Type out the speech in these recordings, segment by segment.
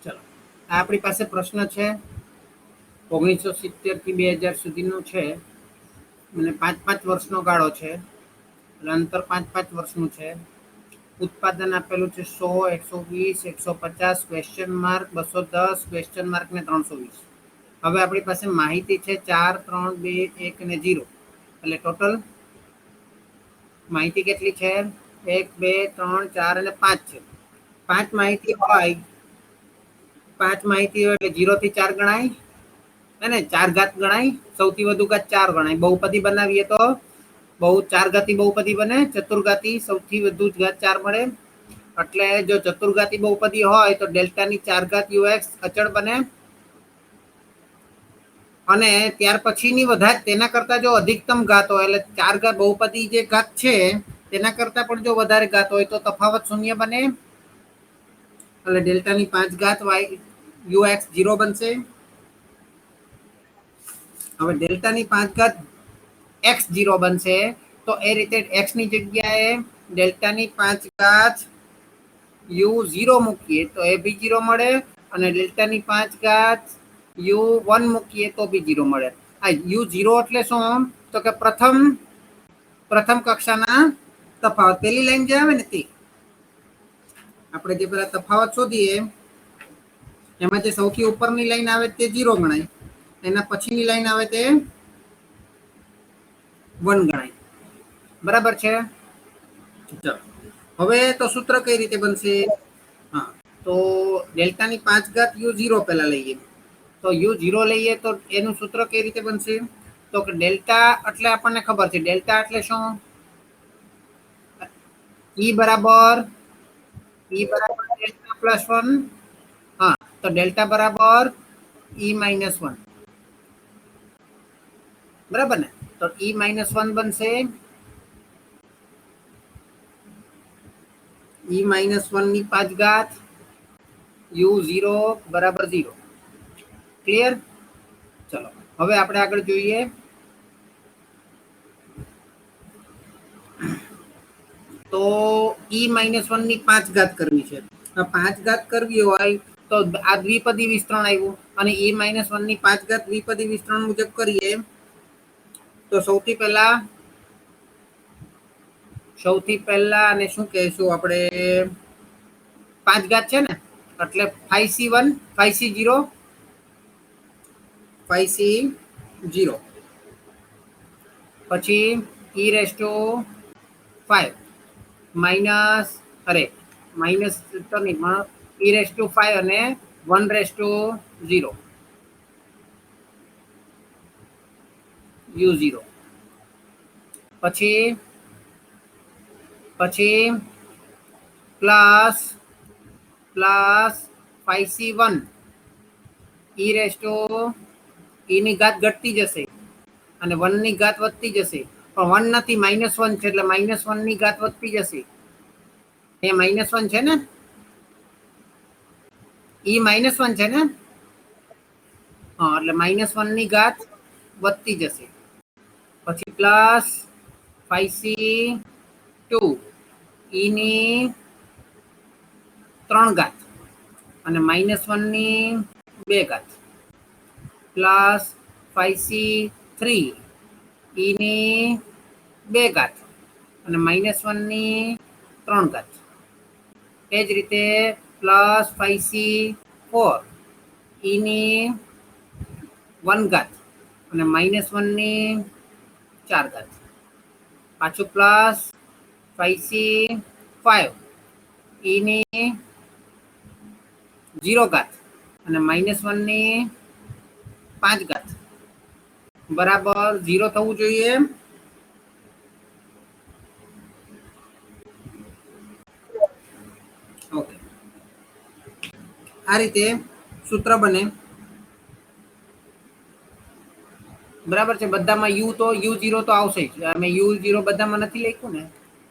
ચલો, આ આપણી પાસે પ્રશ્ન છે 1970 થી 2000 સુધીનો છે અને 5-5 વર્ષનો ગાળો છે એટલે અંતર 5-5 વર્ષનું છે. ઉત્પાદન આપેલું છે 100, 120, 150, ક્વેશ્ચન માર્ક 210, ક્વેશ્ચન માર્ક ને 320. હવે આપણી પાસે માહિતી છે 4, 3, 2, 1 અને 0. એટલે ટોટલ માહિતી કેટલી છે? 1, 2, 3, 4 અને 5 છે. 5 માહિતી હોય 5 માહિતી હોય એટલે 0 થી 4 ગણાય અને 4 ઘાત ગણાય. સૌથી વધુ ઘાત 4 ગણાય. બહુપદી બનાવીએ તો બહુ 4 ઘાતી બહુપદી બને. ચતુર્ઘાતી સૌથી વધુ ઘાત 4 મળે. એટલે જો ચતુર્ઘાતી બહુપદી હોય તો ડેલ્ટાની 4 ઘાત ux અચળ બને. અને ત્યાર પછીની વધારે તેના કરતા જો અધિકતમ ઘાત હોય એટલે 4 ઘાત બહુપદી જે ઘાત છે તેના કરતા પણ જો વધારે ઘાત હોય તો તફાવત શૂન્ય બને. એટલે ડેલ્ટાની 5 ઘાત ux 0 બનશે. હવે ડેલ્ટાની 5 ઘાત x 0 બનશે તો એ રીતે x ની જગ્યાએ ડેલ્ટાની 5 ઘાત u 0 મૂકીએ તો એ બી 0 મળે અને ડેલ્ટાની 5 ઘાત u1 મૂકીએ તો બી 0 મળે. આ u0 એટલે શું? તો કે પ્રથમ કક્ષાના તફાવત. પેલી લાઈન જે આવે ને તે આપણે જે પેલા તફાવત શોધીએ એમાં જે સૌથી ઉપરની લાઈન આવે તે 0 ગણાય. એના પછીની લાઈન આવે તે 1 ગણાય. બરાબર છે. ચલો, હવે તો સૂત્ર કઈ રીતે બનશે? હા, તો ડેલ્ટાની 5 ઘાત u0 પહેલા લઈએ. તો u0 લઈએ તો એનું સૂત્ર કઈ રીતે બનશે? તો કે ડેલ્ટા એટલે આપણને ખબર છે. ડેલ્ટા એટલે શું? E બરાબર ડેલ્ટા પ્લસ 1. હા, તો ડેલ્ટા બરાબર E માઇનસ 1. બરાબર ને? તો E માઇનસ 1 બનશે. E માઇનસ 1 ની 5 ઘાત u0 બરાબર 0. ક્લિયર? ચલો, હવે આપણે આગળ જોઈએ. તો E માઇનસ 1 ની 5 ઘાત કરવી છે. 5 ઘાત કરવી હોય તો આ દ્વિપદી વિસ્તરણ આવ્યું અને E માઇનસ 1 ની 5 ઘાત દ્વિપદી વિસ્તરણ મુજબ કરીએ તો સૌથી પહેલા અને શું કહેશું આપણે? 5 ઘાત છે ને એટલે 5c1 5c0 5c0 પછી e raise to 5 minus minus તો નહીં e રેસ ટુ 5 અને 1 રેસ ટુ 0 u0 પછી plus 5c1 e raise to e ની ઘાત ઘટતી જશે અને 1 ની ઘાત વધતી જશે. પણ 1 નથી, -1 છે એટલે -1 ની ઘાત વધતી જશે. અહીંયા -1 છે ને, E -1 છે ને, હા, એટલે -1 ની ઘાત વધતી જશે. પછી પ્લસ 5c2 e ની 3 ઘાત અને -1 ની 2 ઘાત પ્લસ 5c3 e ની 2 ઘાત અને -1 ની 3 ઘાત. એ જ રીતે પ્લસ 5c4 e ની 1 ઘાત અને -1 ની 4 ઘાત. પાછું પ્લસ 5c5 e ની 0 ઘાત અને -1 ની 5 ઘાત બરાબર 0 થવું જોઈએ. ઓકે, આ રીતે સૂત્ર બને. બરાબર છે. બધામાં u0 તો આવશે જ. અમે u0 બધામાં નથી લખ્યું ને,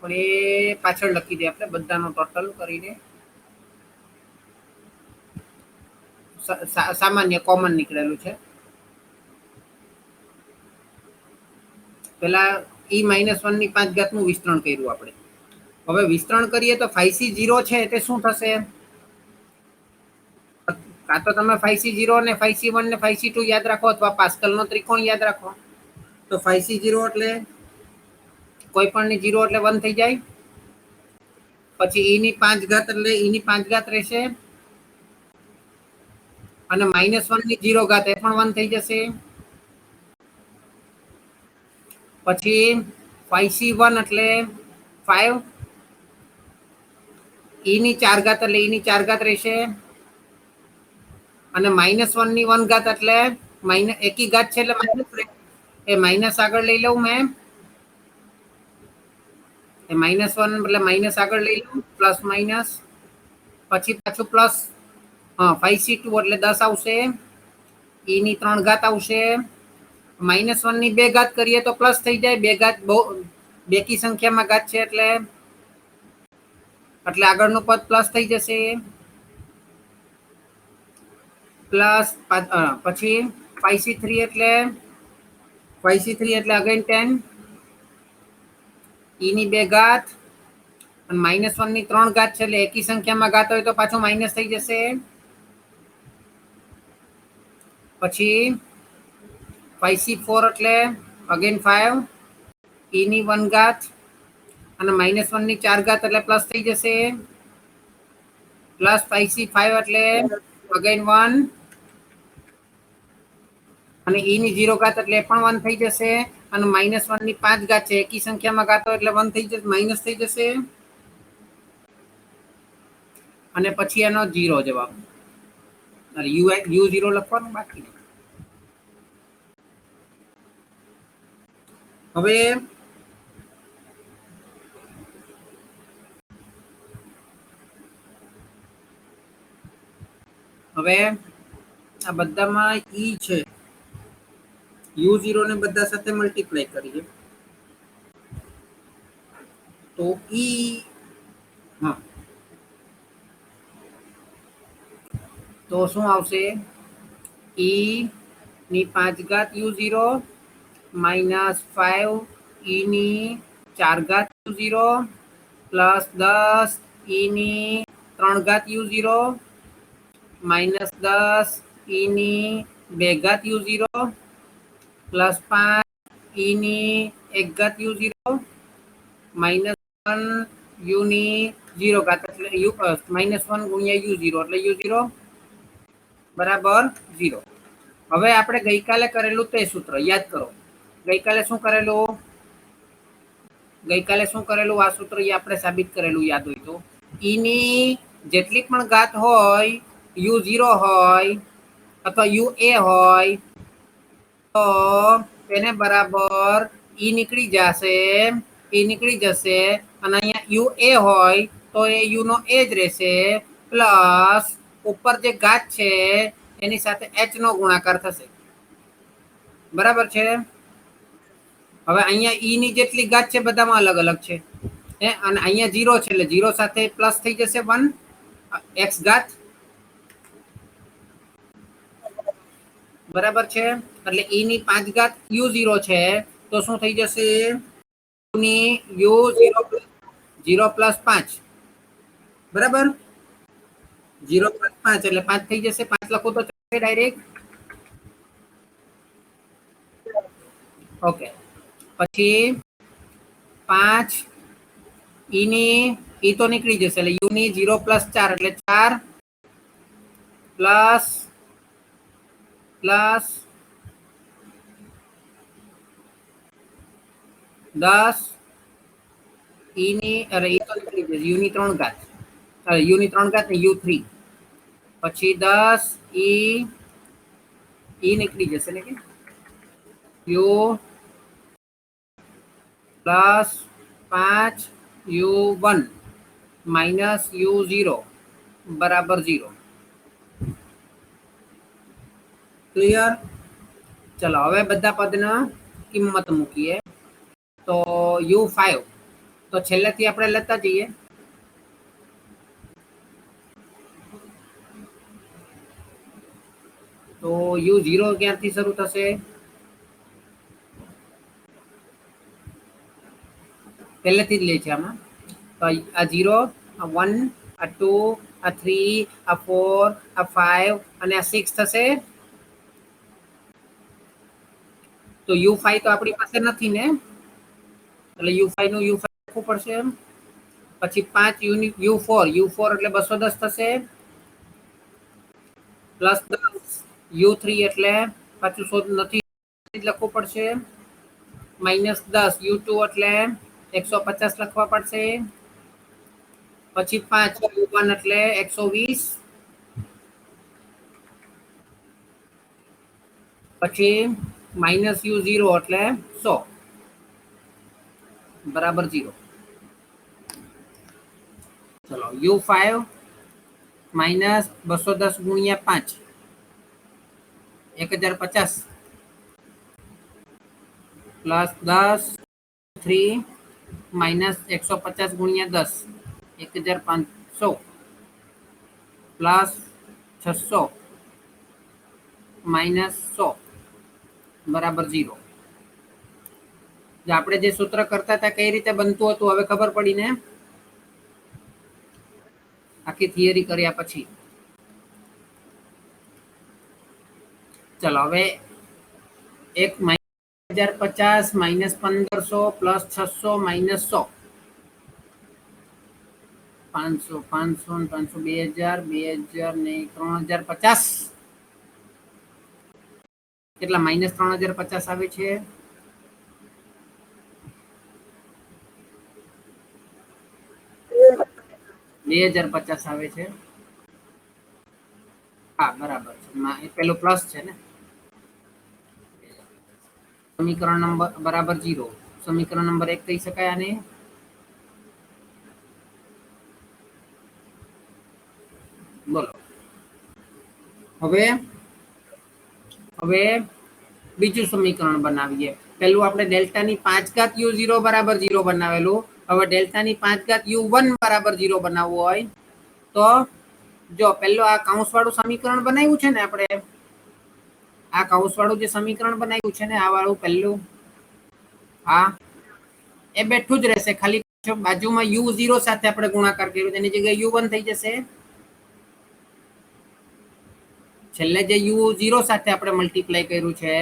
પણ એ પાછળ લખી દે આપણે બધાનો ટોટલ કરીને. સામાન્ય કોમન નીકળેલું છે. પેલા E -1 ની 5 ઘાત નું વિસ્તરણ કર્યું આપણે. હવે વિસ્તરણ કરીએ તો 5c0 છે એટલે શું થશે? કાં તો તમે 5C0 ને 5C1 ને 5C2 યાદ રાખો અથવા પાસ્કલનો ત્રિકોણ યાદ રાખો. તો 5C0 એટલે કોઈ પણની 0 એટલે 1 થઈ જાય. પછી e ની 5 ઘાત એટલે e ની 5 ઘાત રહેશે અને -1 ની 0 ઘાત એ પણ 1 થઈ જશે. પછી 5C1 એટલે 5 e ની 4 ઘાત એટલે e ની 4 ઘાત રહેશે અને -1 ની 1 ઘાત એટલે એકી ઘાત છે એટલે માઇનસ એ માઇનસ આગળ લઈ લઉં મેં એ -1 એટલે માઇનસ આગળ લઈ લઉં પ્લસ માઇનસ પછી પાછું પ્લસ 5C2 એટલે 10 આવશે e ની 3 ઘાત આવશે -1 ની 2 ઘાત કરીએ તો પ્લસ થઈ જાય 2 ઘાત બહુ બેકી સંખ્યામાં ઘાત છે એટલે આગળનું પદ પ્લસ થઈ જશે પ્લસ પછી 5C3 એટલે અગેન 10 e ની 2 ઘાત અને -1 ની 3 ઘાત છે એટલે એકી સંખ્યામાં ઘાત હોય તો પાછું માઇનસ થઈ જશે પછી 5C4 એટલે અગેન 5 e ની 1 ઘાત અને -1 ની 4 ઘાત એટલે પ્લસ થઈ જશે પ્લસ 5C5 એટલે અગેન 1 અને e ની 0 ઘાત એટલે પણ 1 થઈ જશે અને -1 ની 5 ઘાત છે એકી સંખ્યામાં ઘાત હોય એટલે 1 થઈ જશે માઇનસ થઈ જશે અને પછી એનો 0 જવાબ u0 લખવાનું બાકી હવે આ બધામાં ઈ છે u0 ને બધા સાથે મલ્ટીપ્લાય કરીએ તો તો શું આવશે e ની 5 ઘાત u0 -5 e ની 4 ઘાત u0 પ્લસ 10 e ની 3 ઘાત u0 -10 e ની 2 ઘાત u0 પ્લસ 5 e ની 1 ઘાત u0 -1 u ની 0 ઘાત એટલે -1 ગુણ્યા u0 એટલે u0 બરાબર 0. હવે આપણે ગઈકાલે કરેલું તે સૂત્ર યાદ કરો ગઈકાલે શું કરેલું આ સૂત્ર આપણે સાબિત કરેલું યાદ હોય તો e ની જેટલી પણ ઘાત હોય u0 હોય અથવા ua હોય તો તેને બરાબર નીકળી જશે અને અહીંયા ua હોય તો એ u નો એ જ રહેશે પ્લસ ઉપર જે ઘાત છે એની સાથે h નો ગુણાકાર થશે બરાબર છે હવે અહીંયા ની જેટલી ઘાત છે બધામાં અલગ અલગ છે અને અહીંયા 0 છે એટલે 0 સાથે પ્લસ થઈ જશે 1 x ઘાત બરાબર છે એટલે e ની 5 ઘાત u0 છે તો શું થઈ જશે u0 પ્લસ 5 બરાબર 0 પ્લસ 5 એટલે 5 થઈ જશે 5 લખો તો ડાયરેક્ટ ઓકે પછી 5 e તો નીકળી જશે એટલે u ની 0 પ્લસ 4 એટલે 4 પ્લસ 10 u ની 3 ઘાત u ની 3 ઘાત ને u3 પછી 10 e નીકળી જશે ને કે u plus 5 u1 minus u0 બરાબર 0 ક્લિયર ચલો હવે બધા પદના કિંમત મૂકીએ તો u5 તો છેલ્લેથી આપણે લેતા જઈએ તો u0 ક્યાંથી શરૂ થશે પહેલેથી જ લે છે આમાં તો આ 0 આ 1 આ 2 આ 3, આ 4, આ 5 અને આ 6 થશે. તો u5 તો આપણી પાસે નથી ને, એટલે u5 નું u5 લખવું પડશે. પછી 5 યુનિટ u4 એટલે 210 થશે, પ્લસ 10 u3 એટલે પાછું શોધ નથી લખવું પડશે, -10 u2 એટલે 150 લખવા પડશે, પછી 5 u1 એટલે 120, પછી -u0 એટલે 100 બરાબર 0. ચલો u5 -210 ગુણ્યા 5 1050 પ્લસ 10 3 -150 ગુણ્યા 10 1500 પ્લસ 600 -100 બરાબર 0. આપણે જે સૂત્ર કરતા હતા કઈ રીતે બનતું હતું હવે ખબર પડી ને, આખી થિયરી કર્યા પછી. ચલો હવે એક -1050 -1500 પ્લસ 600 -100 500 500 500 2000 2000 ને 3050 કેટલા -3050 આવે છે. -2050 આવે છે. હા બરાબર છે, પેલું પ્લસ છે ને. સમીકરણ નંબર બરાબર 0. સમીકરણ નંબર 1 કહી શકાય આને. બોલો હવે બીજું સમીકરણ બનાવીએ. પેલું આપણે ડેલ્ટાની 5 u0 બરાબર 0 બનાવેલું. હવે ડેલ્ટાની 5 u1 બરાબર 0 બનાવવું હોય તો જો પેલો આ કૌંસ વાળું સમીકરણ બનાવ્યું છે ને આપણે, આ કૌંસ વાળું જે સમીકરણ બનાવ્યું છે ને આ વાળું પહેલું, હા એ બેઠું જ રહેશે, ખાલી બાજુમાં u0 સાથે આપણે ગુણાકાર કર્યો એની જગ્યાએ u1 થઈ જશે. છેલ્લે જે u0 સાથે આપણે મલ્ટીપ્લાય કર્યું છે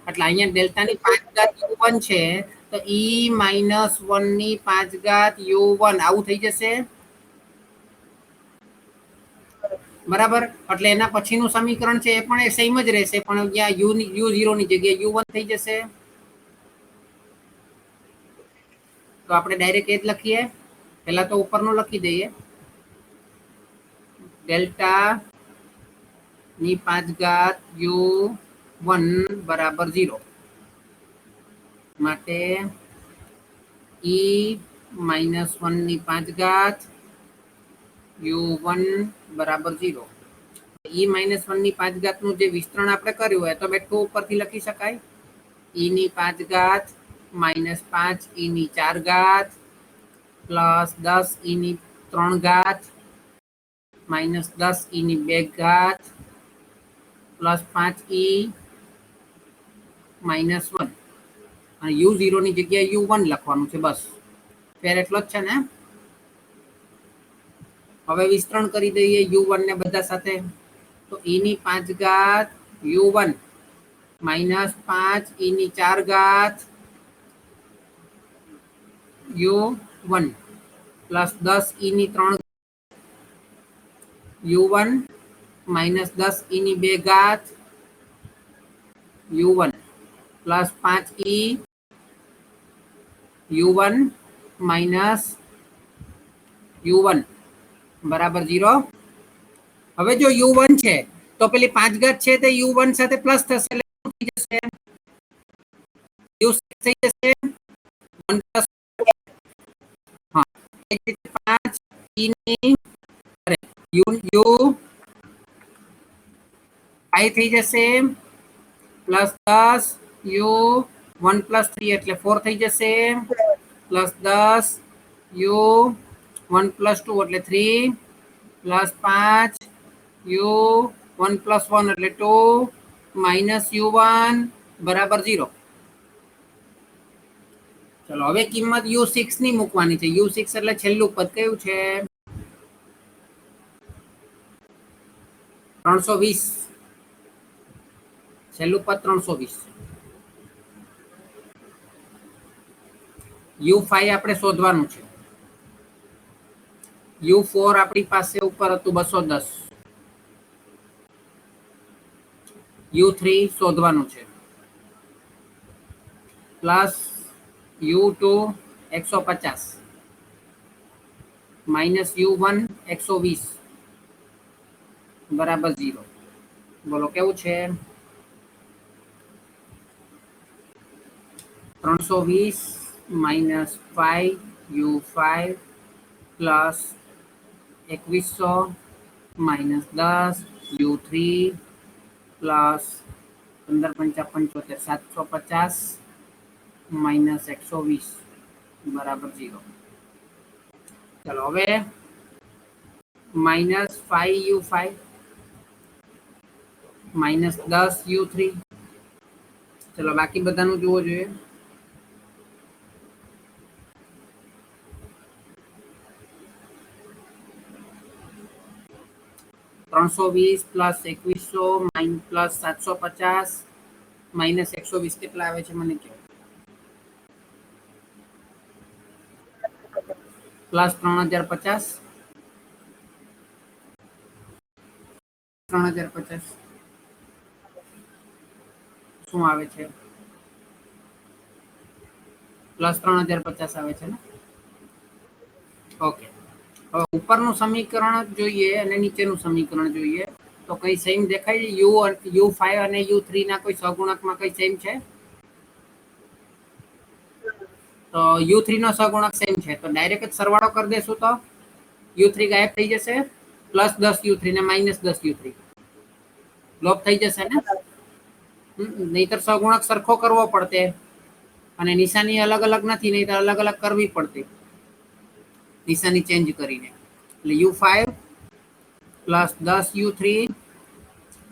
એટલે અહીંયા ડેલ્ટાની 5 u1 છે તો e-1 ની 5 u1 આવું થઈ જશે બરાબર. એટલે એના પછીનું સમીકરણ છે એ પણ સેમ જ રહેશે, પણ ત્યાં u0 ની જગ્યાએ u1 થઈ જશે. તો આપણે ડાયરેક્ટ એ જ લખીએ, પહેલા તો ઉપરનું લખી દઈએ, ડેલ્ટા ની 5 u1 બરાબર 0 માટે e-1 ની 5 u1 બરાબર 0. e-1 ની 5 નું જે વિસ્તરણ આપણે કર્યું હોય તો બેઠું ઉપરથી લખી શકાય, e ની 5 -5 e ની 4 પ્લસ 10 e ની 3 -10 e ની 2 પ્લસ 5 e -1 અને u0 ની જગ્યાએ u1 લખવાનું છે બસ, ફેર એટલો જ છે ને. હવે વિસ્તરણ કરી દઈએ u1 ને બધા સાથે, તો e ની 5 u1 -5 e ની 4 u1 પ્લસ 10 e ની 3 u1 -10 e ની 2 u1 plus 5 e u1 -u1 બરાબર 0. હવે જો u1 છે તો પેલી 5 છે તે u1 સાથે પ્લસ થશે એટલે થઈ જશે u6 થઈ જશે 1 પ્લસ હા એ રીતે 5 e ની અરે u i થઈ જશે પ્લસ 10 u1 પ્લસ 3 એટલે 4 થઈ જશે પ્લસ 10 u1 પ્લસ 2 એટલે 3 પ્લસ 5 u1 પ્લસ 1 એટલે 2 માઇનસ u1 બરાબર 0. ચલો હવે કિંમત u6 ની મૂકવાની છે. u6 એટલે છેલ્લું પદ કયું છે? 320 છેલ્લું પદ 320 u5 આપણે શોધવાનું છે u4 આપણી પાસે ઉપર હતું 210 u3 શોધવાનું છે પ્લસ u2 150 માઇનસ u1 120 બરાબર 0 બોલો કેવું છે 320 minus 5u5 plus 2100 minus 10 u3 plus 15 75 750 minus 120 બરાબર 0 ચલો હવે માઇનસ 5u5 માઇનસ 10u3 ચલો બાકી બધાનું જુઓ જોઈએ 320 પ્લસ 2100 પ્લસ 750 માઇનસ 120 કેટલા આવે છે મને કહો પ્લસ 3050 3050 શું આવે છે પ્લસ 3050 આવે છે ને ઓકે હવે ઉપરનું સમીકરણ જોઈએ અને નીચેનું સમીકરણ જોઈએ તો કઈ સેમ દેખાય છે u5 અને u3 ના કોઈ સહગુણકમાં કઈ સેમ છે તો u3 નો સહગુણક સેમ છે તો ડાયરેક્ટ જ સરવાળો કરી દેશું તો u3 ગાયબ થઈ જશે પ્લસ 10 u3 ને માઇનસ 10 u3 લોપ થઈ જશે ને નહીતર સહગુણક સરખો કરવો પડતે અને નિશાની અલગ અલગ નથી નહીતર અલગ અલગ કરવી પડતી નિશાની ચેન્જ કરીને એટલે u5 પ્લસ 10 u3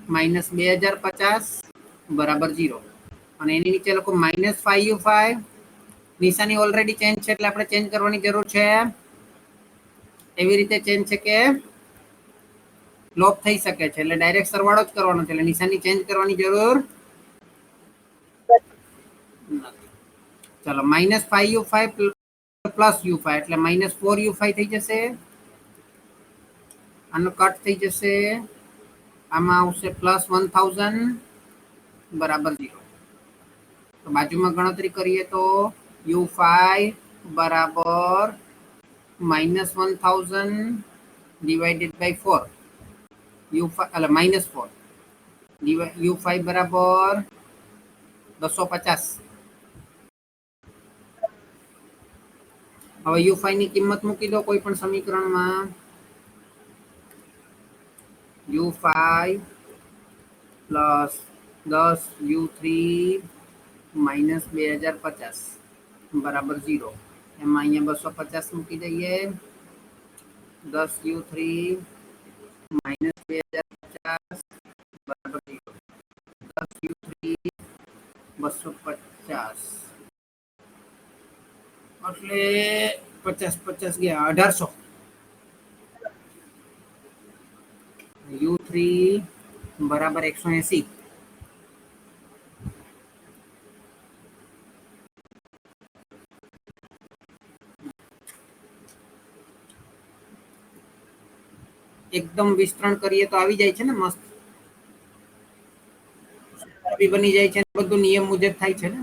માઇનસ 2050 બરાબર 0 અને એની નીચે લખો માઇનસ 5u5 નિશાની ઓલરેડી ચેન્જ છે એટલે આપણે ચેન્જ કરવાની જરૂર છે એવી રીતે ચેન્જ છે કે લોપ થઈ શકે છે એટલે ડાયરેક્ટ સરવાળો જ કરવાનો છે એટલે નિશાની ચેન્જ કરવાની જરૂર નથી ચલો માઇનસ 5u5 પ્લસ u5 એટલે માઇનસ 4u5 થઈ જશે આનો કટ થઈ જશે આમાં આવશે પ્લસ 1000 બરાબર 0 તો બાજુમાં ગણતરી કરીએ તો u5 બરાબર માઇનસ 1000 ડિવાઇડેડ બાય 4 u5 એટલે માઇનસ 4 u5 બરાબર 250 હવે u5 ની કિંમત મૂકી દો કોઈ પણ સમીકરણમાં u5 પ્લસ 10 u3 માઇનસ 2050 બરાબર 0 એમાં અહીંયા 250 મૂકી દઈએ 10 u3 માઇનસ 2050 બરાબર 0 10 u3 250 એટલે 50 ગયા 1800 u3 બરાબર 180 એકદમ વિસ્તરણ કરીએ તો આવી જાય છે ને મસ્ત બની જાય છે બધું નિયમ મુજબ થાય છે ને